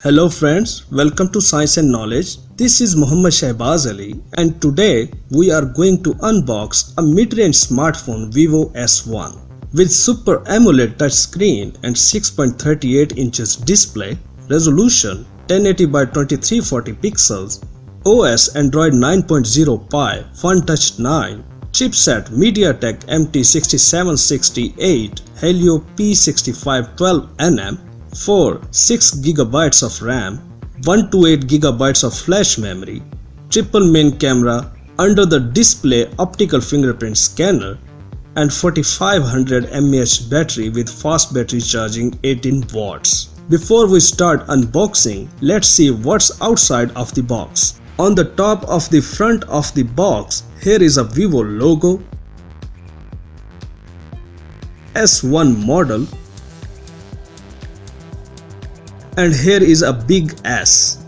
Hello friends, welcome to Science and Knowledge. This is Muhammad Shahbaz Ali and today we are going to unbox a mid-range smartphone Vivo S1. With Super AMOLED touchscreen and 6.38 inches display, resolution 1080 by 2340 pixels, OS Android 9.0 Pie, Fun Touch 9, chipset MediaTek MT6768 Helio P6512nm, 6GB of RAM, 128GB of flash memory, triple main camera, under the display optical fingerprint scanner, and 4500 mAh battery with fast battery charging 18 watts. Before we start unboxing, let's see what's outside of the box. On the top of the front of the box, here is a Vivo logo, S1 model, and here is a big S.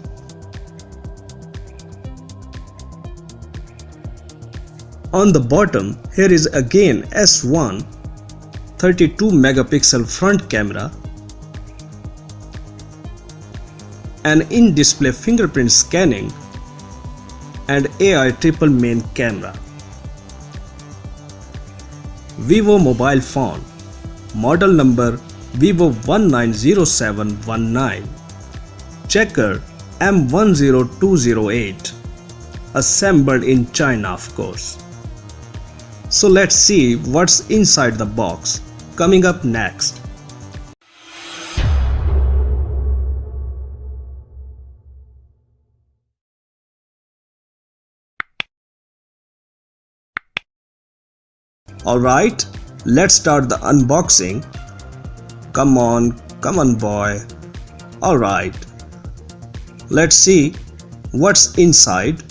On the bottom, here is again S1, 32 megapixel front camera, an in-display fingerprint scanning, and AI triple main camera. Vivo mobile phone, model number Vivo 190719, checker M10208, assembled in China of course. So let's see what's inside the box. Coming up next. Alright, let's start the unboxing. Come on boy. Alright, let's see what's inside.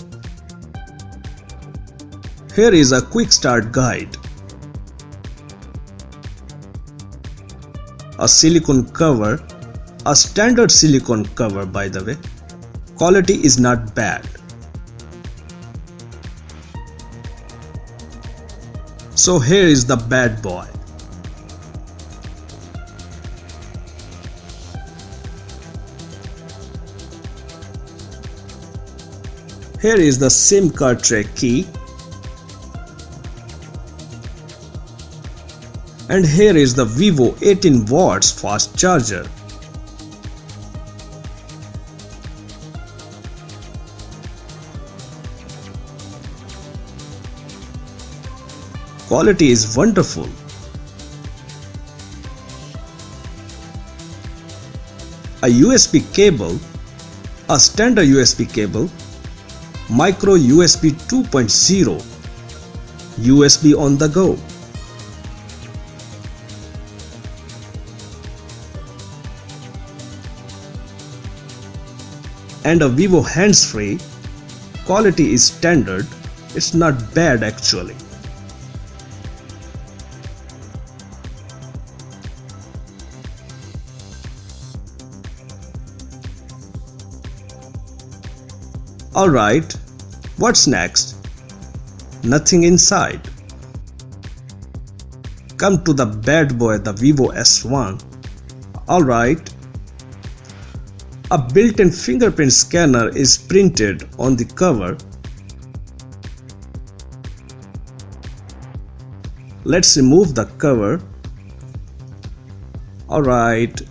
Here is a quick start guide. A silicone cover, a standard silicone cover by the way. Quality is not bad. So here is the bad boy. Here is the SIM card tray key, and here is the Vivo 18 watts fast charger. Quality is wonderful. A USB cable, a standard USB cable, micro USB 2.0, USB on the go, and a Vivo hands-free. Quality is standard, it's not bad actually. Alright, what's next? Nothing inside. Come to the bad boy, the Vivo S1. Alright, a built-in fingerprint scanner is printed on the cover. Let's remove the cover. Alright.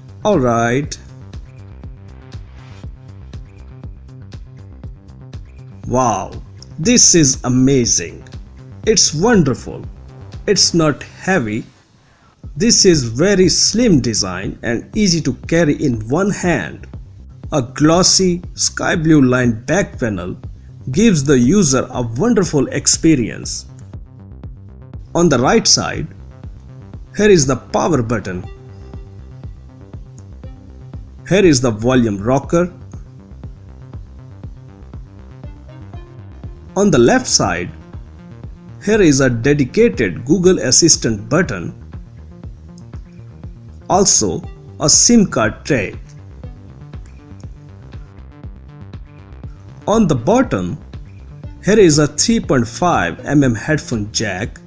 Wow, this is amazing. It's wonderful. It's not heavy. This is very slim design and easy to carry in one hand. A glossy sky blue lined back panel gives the user a wonderful experience. On the right side, here is the power button. Here is the volume rocker. On the left side, here is a dedicated Google Assistant button. Also, a SIM card tray. On the bottom, here is a 3.5mm headphone jack,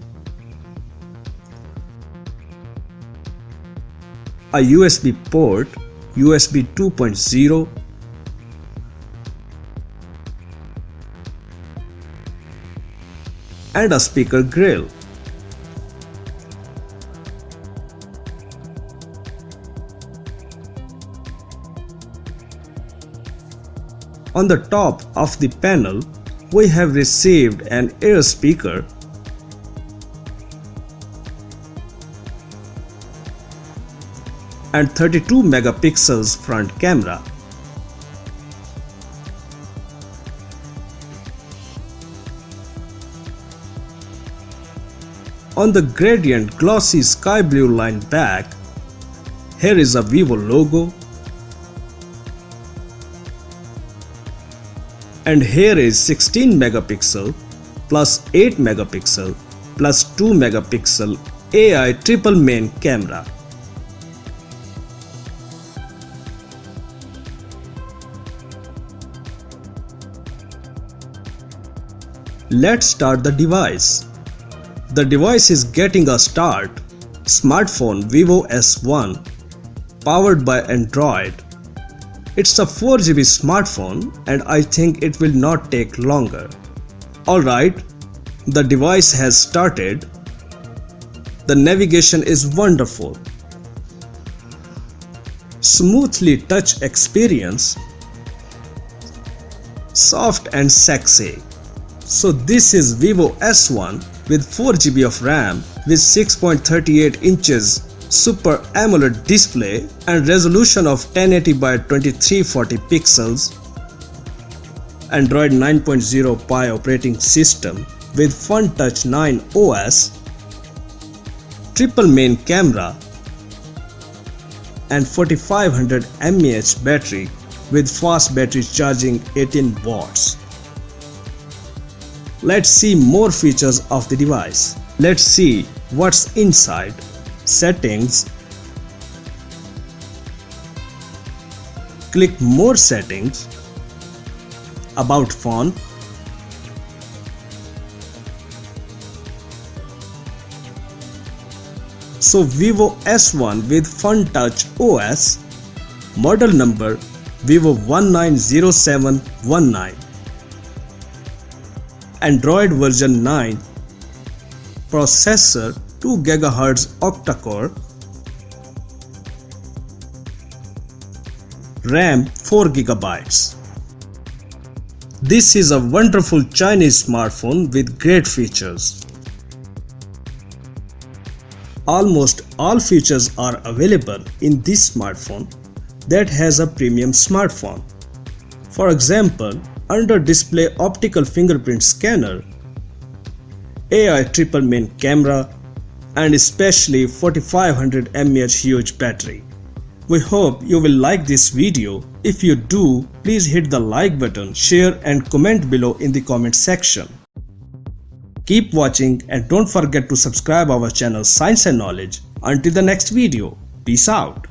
a USB port, USB 2.0, and a speaker grill. On the top of the panel, we have received an ear speaker, and 32 megapixels front camera. On the gradient glossy sky blue lined back, here is a Vivo logo, and here is 16 megapixel plus 8 megapixel plus 2 megapixel AI triple main camera. Let's start the device. The device is getting a start. Smartphone Vivo S1, powered by Android. It's a 4GB smartphone and I think it will not take longer. Alright, the device has started. The navigation is wonderful. Smoothly touch experience. Soft and sexy. So this is Vivo S1 with 4GB of RAM with 6.38 inches Super AMOLED display and resolution of 1080 by 2340 pixels. Android 9.0 Pie operating system with FunTouch 9 OS, triple main camera and 4500 mAh battery with fast battery charging 18 watts. Let's see more features of the device. Let's see what's inside. Settings. Click More Settings. About phone. So Vivo S1 with FunTouch OS. Model number Vivo 190719. Android version 9, processor 2 GHz octa-core, RAM 4 GB. This is a wonderful Chinese smartphone with great features. Almost all features are available in this smartphone that has a premium smartphone. For example, under display optical fingerprint scanner, AI triple main camera, and especially 4500 mAh huge battery. We hope you will like this video. If you do, please hit the like button, share and comment below in the comment section. Keep watching and don't forget to subscribe our channel Science and Knowledge. Until the next video, peace out.